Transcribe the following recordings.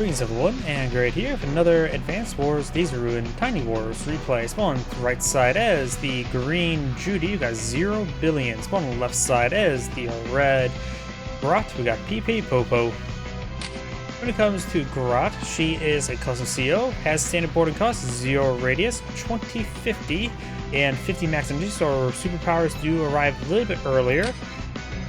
Greetings everyone, and Grat here with another Advanced Wars Zerobillion Tiny Wars replay. Spawn on the right side as the green Judy, you got Zerobillion. Spawn on the left side as the red Grat, we got PeePeePooPoo. When it comes to Grat, she is a custom CO, has standard boarding cost, 0 radius, 2050, and 50 max energy, so her superpowers do arrive a little bit earlier.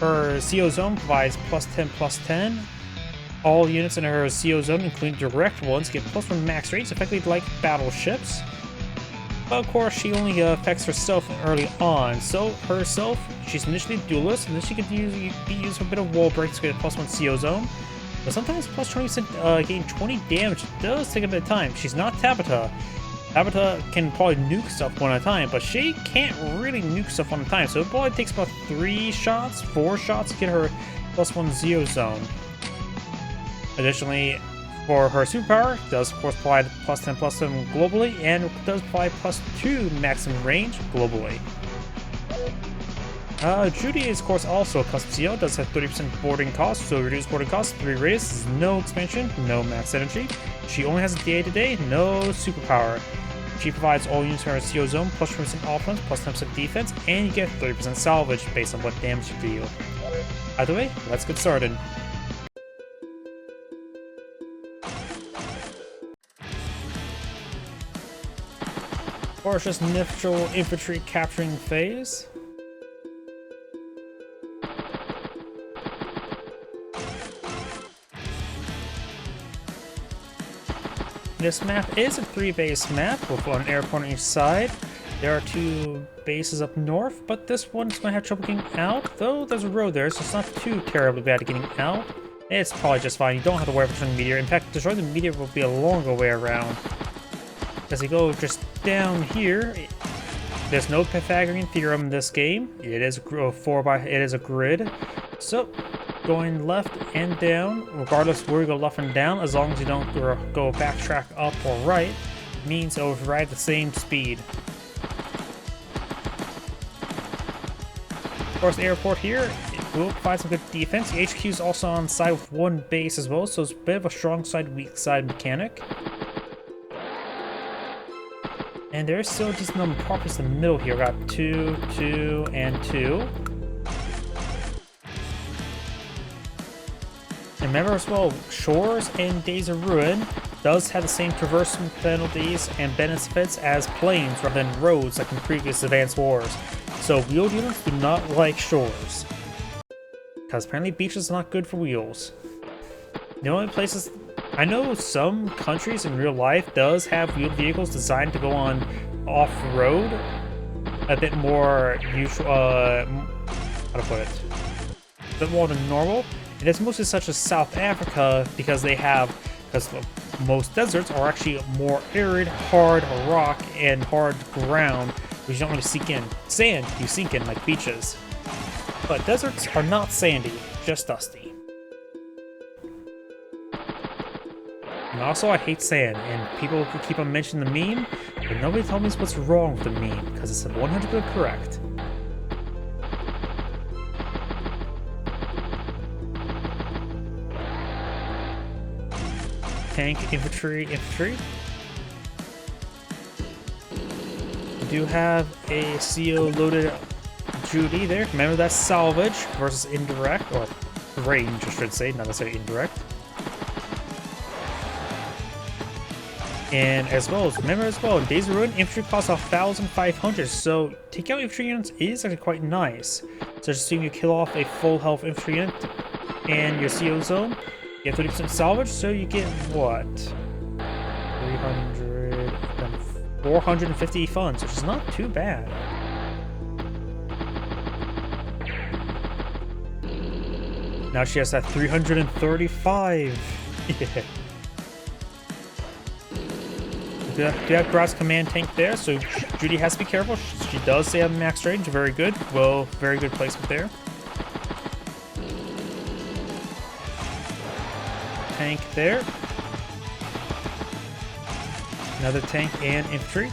Her CO zone provides +10/+10. All units in her CO zone, including direct ones, get +1 max range, effectively like battleships. But of course, she only affects herself early on. So herself, she's initially duelist, and then she could be used for a bit of wall breaks to get a +1 CO zone. But sometimes +20% gain 20 damage does take a bit of time. She's not Tabitha. Tabitha can probably nuke stuff one at a time, but she can't really nuke stuff one at a time. So it probably takes about 3 shots, 4 shots to get her +1 CO zone. Additionally, for her superpower, it does of course provide +10/+10 globally, and it does provide +2 maximum range globally. Judy is of course also a custom CO, does have 30% boarding cost, so reduced boarding cost, 3 radius, no expansion, no max energy. She only has a day-to-day, no superpower. She provides all units in her CO zone, +20% offense, +10% defense, and you get 30% salvage based on what damage you deal. Either way, let's get started. Or it's just neutral infantry capturing phase. This map is a 3-base map with one airport on each side. There are 2 bases up north, but this one's going to have trouble getting out, though there's a road there, so it's not too terribly bad at getting out. It's probably just fine. You don't have to worry about destroying the meteor. In fact, destroying the meteor will be a longer way around. As you go just down here, there's no Pythagorean theorem in this game. It is a grid. So going left and down, regardless where you go left and down, as long as you don't go backtrack up or right, means it will ride the same speed. Of course, the airport here, it will provide some good defense. The HQ is also on side with 1 base as well, so it's a bit of a strong side, weak side mechanic. And there's still just number of properties in the middle here. We got 2, 2, and 2. And remember as well, Shores and Days of Ruin does have the same traversal penalties and benefits as plains rather than roads like in previous Advanced Wars. So wheeled units do not like shores, because apparently beaches are not good for wheels. The only places I know some countries in real life does have wheeled vehicles designed to go on off-road a bit more usual, how to put it, a bit more than normal. And it's mostly such as South Africa because most deserts are actually more arid, hard rock and hard ground, which you don't really sink in. Sand, you sink in like beaches. But deserts are not sandy, just dusty. And also, I hate sand, and people keep on mentioning the meme, but nobody told me what's wrong with the meme, because it's 100% correct. Tank, infantry. We do have a CO loaded Judy there. Remember, that's salvage versus indirect, or range, I should say, not necessarily indirect. And as well as, remember as well, in Days of Ruin, infantry costs 1,500, so taking out infantry units is actually quite nice. So just assume you kill off a full health infantry unit and your CO zone, you get 30% salvage, so you get what? 300, 450 funds, which is not too bad. Now she has that 335. Yeah. Do have Grat's command tank there, so Judy has to be careful. She does stay on max range, very good. Well, very good placement there. Tank there. Another tank and infantry.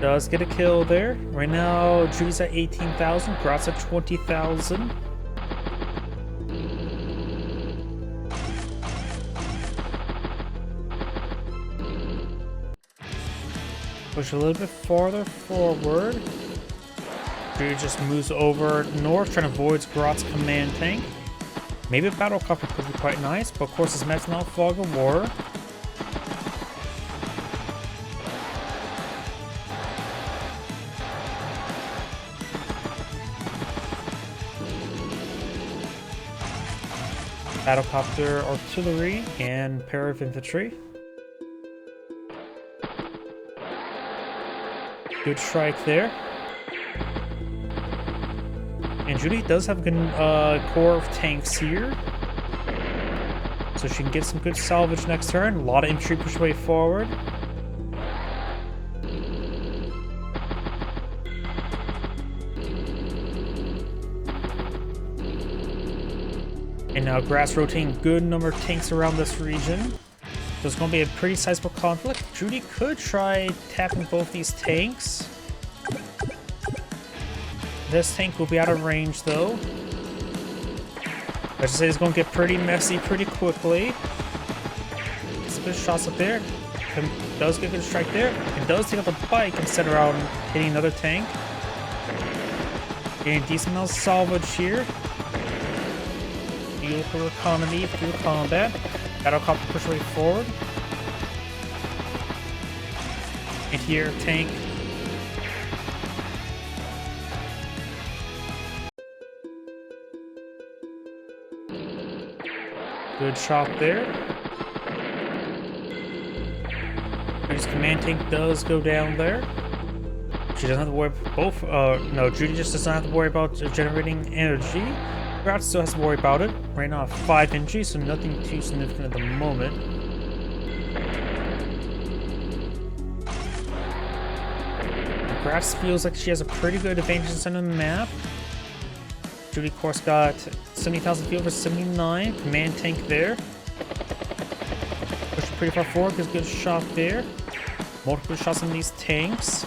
does get a kill there. Right now, Judy's at 18,000, Grat's at 20,000. Push a little bit farther forward. Judy just moves over north, trying to avoid Grat's command tank. Maybe a battle copter could be quite nice, but of course his map's not Fog of War. Battlecopter artillery and pair of infantry. Good strike there. And Judy does have a good core of tanks here, so she can get some good salvage next turn. A lot of infantry push way forward. And now Grat's rotating good number of tanks around this region. So it's going to be a pretty sizable conflict. Judy could try tapping both these tanks. This tank will be out of range though. I should say it's going to get pretty messy pretty quickly. Gets some good shots up there. And does get a good strike there. And does take out the bike instead of around hitting another tank. Getting a decent amount of salvage here. Beautiful economy through combat. Battlecopter push way forward. And here, tank. Good shot there. Judy's command tank does go down there. She doesn't have to worry both. No, Judy just doesn't have to worry about generating energy. Grat still has to worry about it. Right now, 5 energy, so nothing too significant at the moment. Grat feels like she has a pretty good advantage on the map. Judy, of course, got 70,000 field for 79. Command tank there. Pushing pretty far forward, gets a good shot there. Multiple shots on these tanks.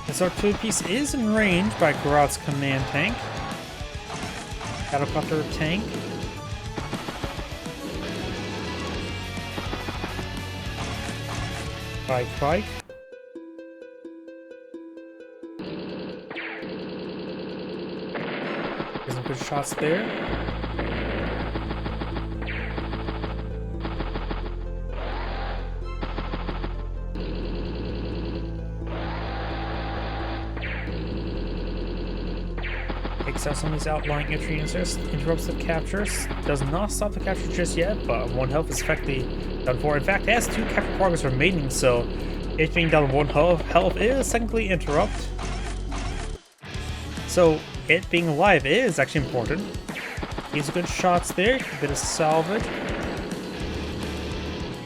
This artillery piece is in range by Grat's command tank. Battlecopter tank. Bike. There's some good shots there. Takes out some of these outlying infantry interrupts the captures. Does not stop the capture just yet, but 1 health is effectively done for. In fact, it has 2 capture progress remaining, so it being down 1 health is technically interrupt. So it being alive is actually important. These are good shots there, a bit of salvage.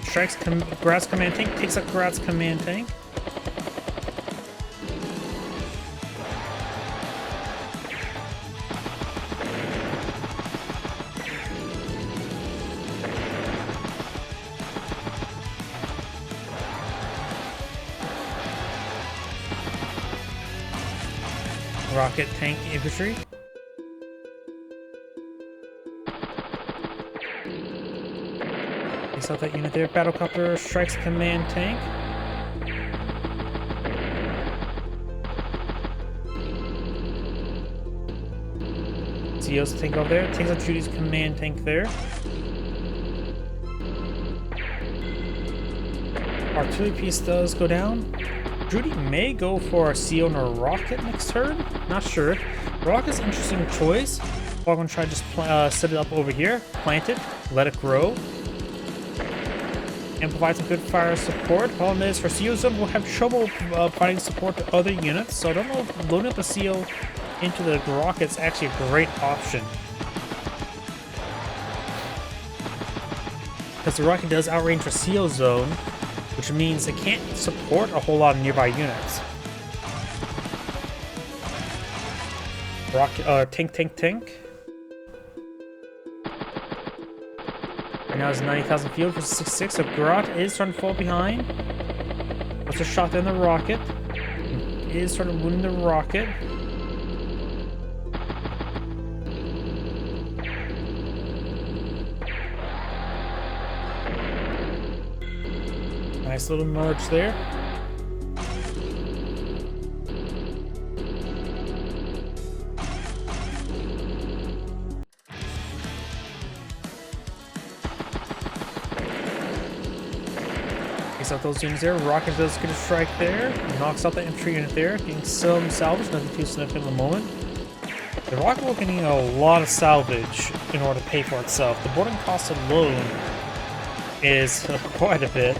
Strikes Grat's command tank, takes out Grat's command tank. Rocket tank infantry. Takes out that unit there. Battlecopter strikes command tank. Zeo's tank over there. Takes out Judy's command tank there. Artillery piece does go down. Judy may go for a Zeo and a rocket next turn. Not sure. Rocket's an interesting choice. I'm going to try to just set it up over here. Plant it. Let it grow. And provide some good fire support. Problem is, for Zeo Zone, we'll have trouble providing support to other units. So I don't know if loading up a Zeo into the rocket's actually a great option. Because the rocket does outrange for Zeo Zone, which means it can't support a whole lot of nearby units. Rocket, tank. now it's 90,000 field for 6-6, so Grat is starting to fall behind. What's a shot in the rocket? He is starting to win the rocket. Nice little merge there. Takes out those units there. Rocket does get a strike there. Knocks out the infantry unit there. Getting some salvage. Nothing too significant at the moment. The rocket will need a lot of salvage in order to pay for itself. The boarding cost alone is quite a bit.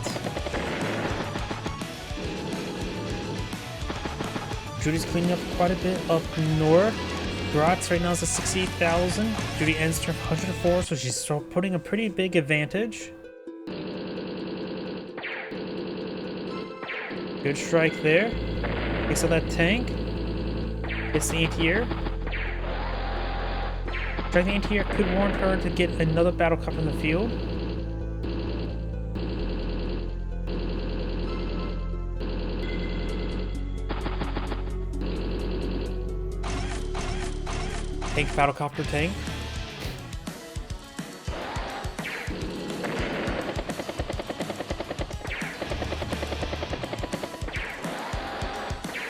Judy's cleaning up quite a bit up north. Gratz right now is at 68,000. Judy ends turn 104, so she's still putting a pretty big advantage. Good strike there. Takes out that tank. Hits the anti-air. Striking the anti-air could warrant her to get another battle cup in the field. Tank battlecopter tank.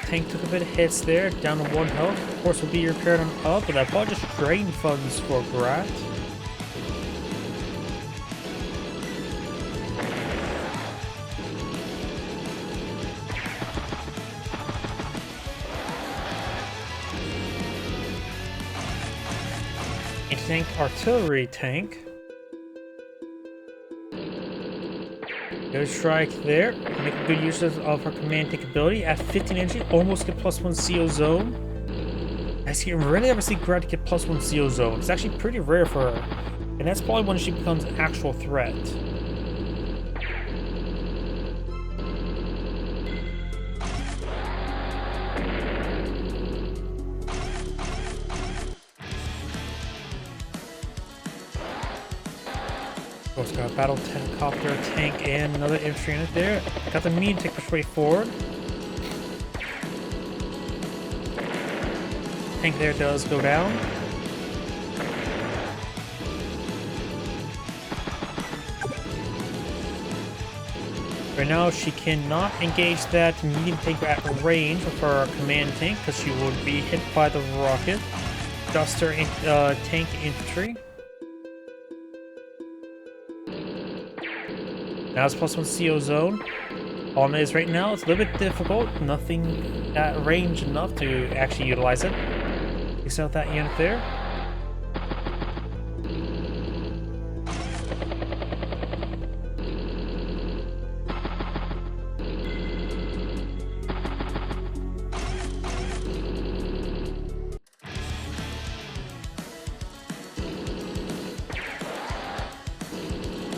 Tank took a bit of hits there, down to 1 health. Of course, will be repaired on up, but that ball just drained funds for Grat. Anti-tank artillery tank. Good strike there. Making good use of her command tank ability. At 15 energy, almost get +1 CO zone. I rarely ever see Grat get +1 CO zone. It's actually pretty rare for her. And that's probably when she becomes an actual threat. Of course, got a battle copter tank and another infantry unit there. Got the medium tank push way forward. Tank there does go down. Right now, she cannot engage that medium tank at range with her command tank because she would be hit by the rocket. Duster tank infantry. Now it's +1 CO zone. Problem is, right now, it's a little bit difficult. Nothing at range enough to actually utilize it. Takes out that unit there.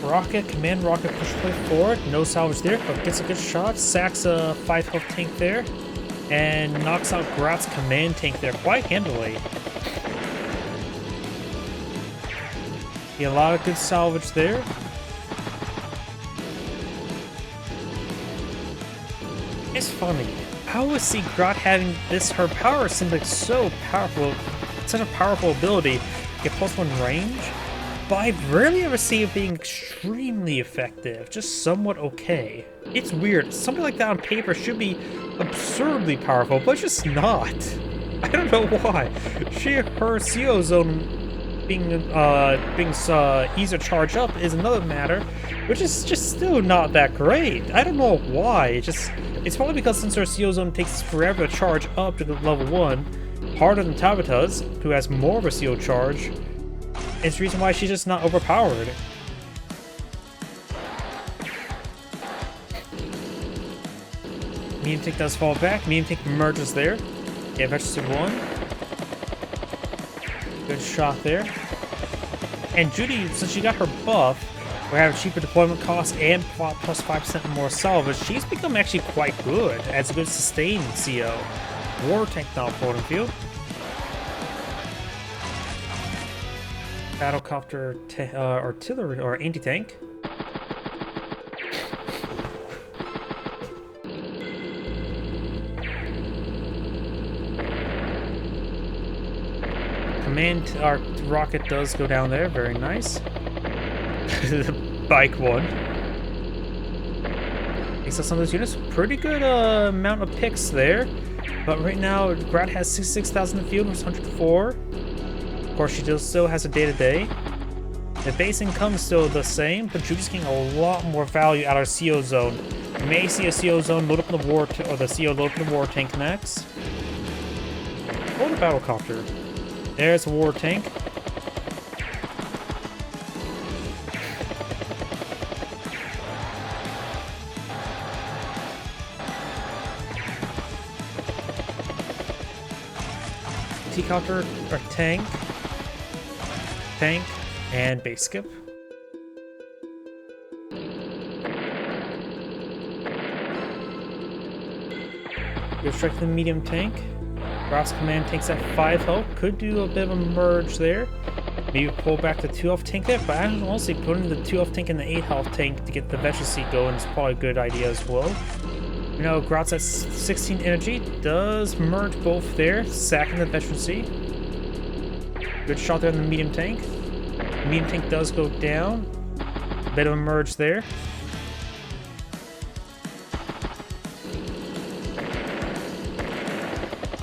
Rocket, command rocket, push play forward. No salvage there, but gets a good shot. Sacks a 5 health tank there. And knocks out Grat's command tank there quite handily. A lot of good salvage there. It's funny. I always see Grat having this, her power seems like so powerful, such a powerful ability. Get +1 range. But I rarely ever see it being extremely effective, just somewhat okay. It's weird. Something like that on paper should be absurdly powerful, but it's just not. I don't know why. Her CO zone being easier to charge up is another matter, which is just still not that great. I don't know why. It's probably because since her CO zone takes forever to charge up to the level 1, harder than Tabata's, who has more of a CO charge. It's the reason why she's just not overpowered. Medium tank does fall back. Medium tank merges there. Yeah, vegetative 1. Good shot there. And Judy, since she got her buff, we have cheaper deployment costs and plus 5% more salvage, she's become actually quite good as a good sustained CO. War tank now floating field. Battlecopter artillery or anti-tank. Our rocket does go down there, very nice. The bike one. Takes out some of those units. Pretty good amount of picks there. But right now, Grat has 66,000 in the field versus 104. Of course, she still has a day-to-day. The base income is still the same, but Judy's getting a lot more value out of our CO zone. You may see a CO zone load up in the war, or the CO load up in the war tank next. Or the battlecopter. There's a war tank. T-copter, or tank, and base skip. Go straight to the medium tank. Grat's command tanks at 5 health. Could do a bit of a merge there. Maybe pull back the 2 health tank there, but honestly putting the 2 health tank in the 8 health tank to get the vegetable seed going is probably a good idea as well. You know, Grat's at 16 energy. Does merge both there, sacking the vegetable seed. Good shot there in the medium tank. The medium tank does go down. Bit of a merge there.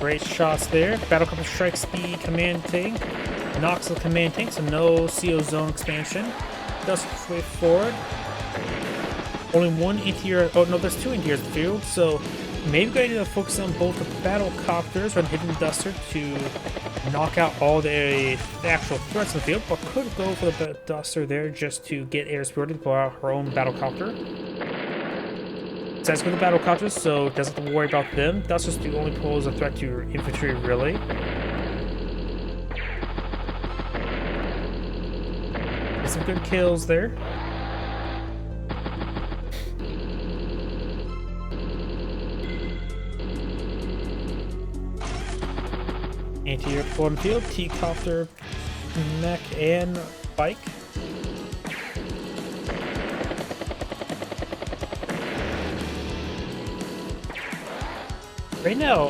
Great shots there. Battlecopter strikes the command tank. Knocks the command tank, so no CO zone expansion. Does way forward. Only one interior. Oh no, there's 2 interiors in the field, so maybe good idea to focus on both the battlecopters and hidden duster to knock out all the actual threats in the field, but could go for the duster there just to get air superiority to pull out her own battlecopter. Says with the battlecopters, so doesn't have to worry about them. Duster's the only pose a threat to your infantry, really. Get some good kills there. Anti-air patrol in the field, T-copter, mech, and bike. Right now,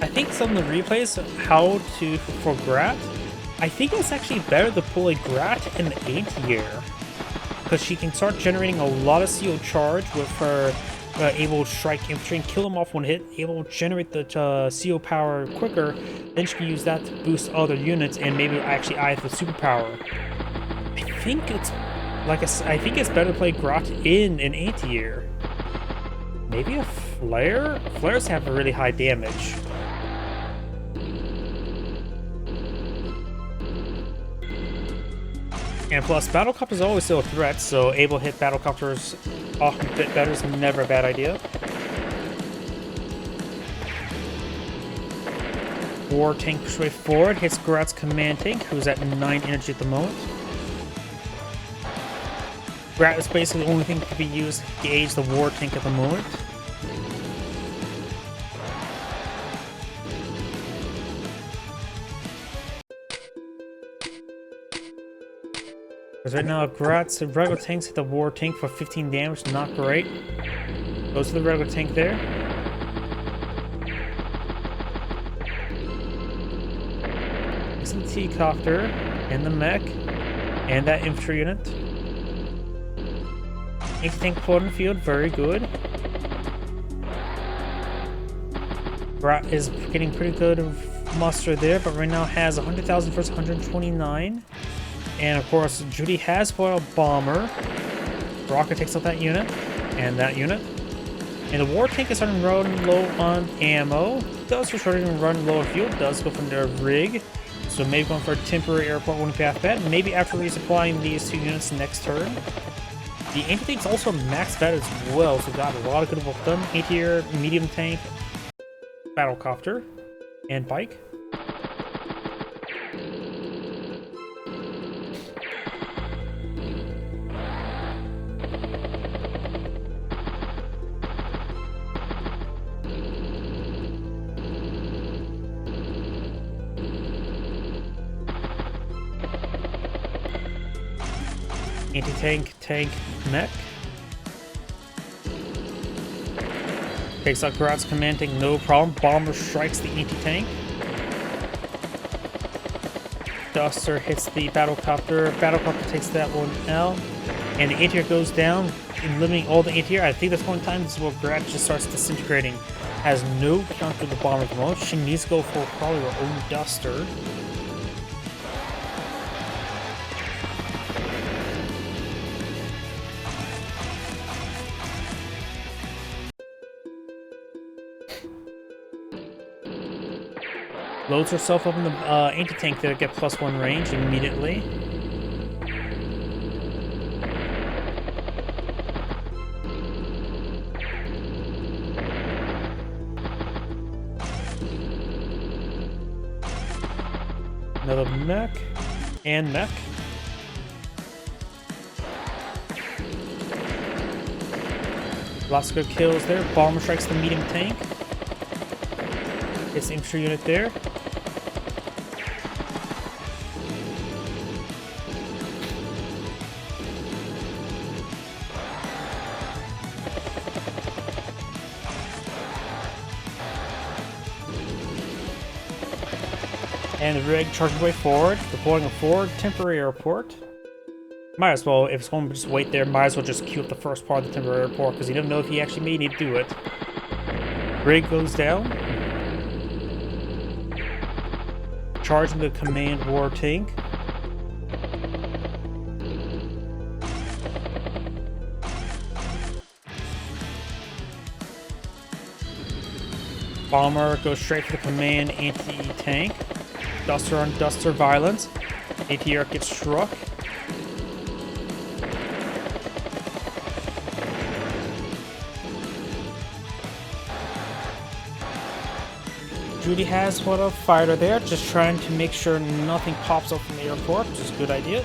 I think some of the replays for Grat, I think it's actually better to pull a Grat in the anti-air, because she can start generating a lot of CO charge with her able to strike infantry and kill them off one hit, able to generate the CO power quicker, then she can use that to boost other units and maybe actually eye the superpower. I think it's better to play Grat in an anti-air. Maybe a flare? Flares have a really high damage. And plus, battlecopters is always still a threat, so able to hit battlecopters often fit better is never a bad idea. War tank pushes way forward, hits Grat's command tank, who's at 9 energy at the moment. Grat is basically the only thing that can be used to gauge the war tank at the moment. Because right now, Grat's regular tanks hit the war tank for 15 damage, not great. Goes to the regular tank there. Some T-copter and the mech and that infantry unit. Tank pulled in the field, very good. Grat is getting pretty good muster there, but right now has 100,000 versus 129. And of course, Judy has put a bomber. Rocket takes out that unit and that unit. And the war tank is starting to run low on ammo. Does for starting to run low on fuel. Does go from their rig. So maybe going for a temporary airport wouldn't be half bad. Maybe after resupplying these 2 units next turn. The anti-tank's also maxed out as well, so got a lot of good work done. Anti-air, medium tank, battlecopter, and bike. Anti-tank, tank, mech. Takes out Grat's command tank, no problem. Bomber strikes the anti-tank. Duster hits the battlecopter. Battlecopter takes that one out. And the anti-air goes down, eliminating all the anti-air. I think that's one time this is where Grat just starts disintegrating. Has no counter to the bomber at the moment. She needs to go for probably her own Duster. Loads herself up in the anti-tank to get +1 range immediately. Another mech. And mech. Lots of good kills there. Bomber strikes the medium tank. Hits the infantry unit there. And the rig charging way forward, deploying a forward temporary airport. Might as well, if it's going to just wait there, might as well just queue up the first part of the temporary airport, because you never know if he actually may need to do it. Rig goes down. Charging the command war tank. Bomber goes straight for the command anti-tank. Duster on Duster violence. ATR gets struck. Judy has what a fighter there, just trying to make sure nothing pops up from the airport, which is a good idea.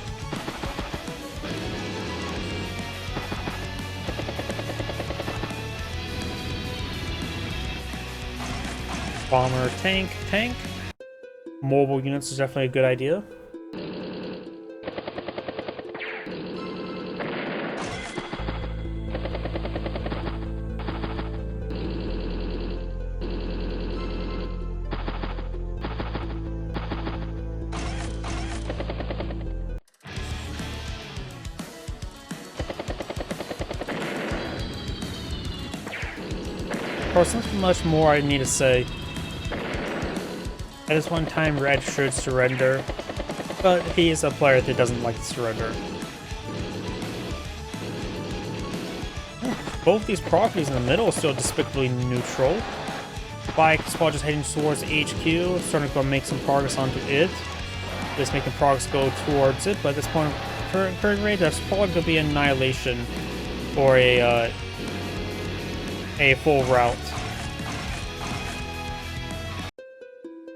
Bomber, tank, tank. Mobile units is definitely a good idea. Of course, not much more I need to say. At this one time, Red should surrender, but he is a player that doesn't like to surrender. Both these properties in the middle are still despicably neutral. Bike squad just heading towards HQ, starting to go make some progress onto it. Just making progress go towards it, but at this point, current rate, there's probably going to be annihilation or a full rout.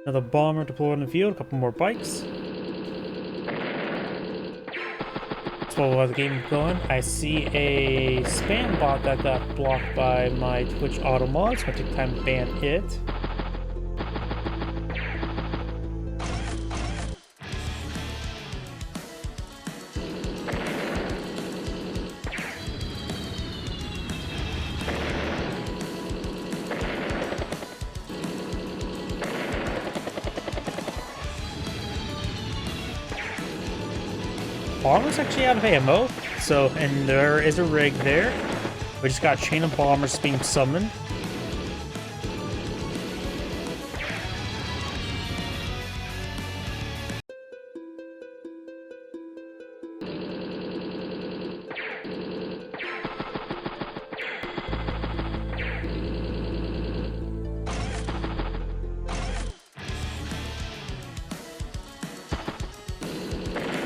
Another bomber deployed in the field, a couple more bikes. So while the game is going, I see a spam bot that got blocked by my Twitch auto mod, so I took time to ban it. Bomber's actually out of ammo, so, and there is a rig there. We just got a chain of bombers being summoned.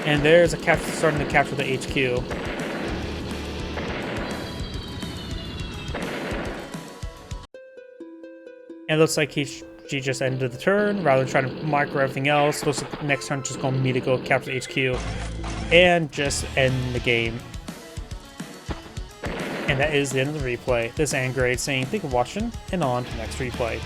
And there's a capture starting to capture the HQ. And it looks like she just ended the turn rather than trying to micro everything else. Looks like next turn just going to me to go capture the HQ and just end the game. And that is the end of the replay. This is Angrade saying thank you for watching and on to the next replay.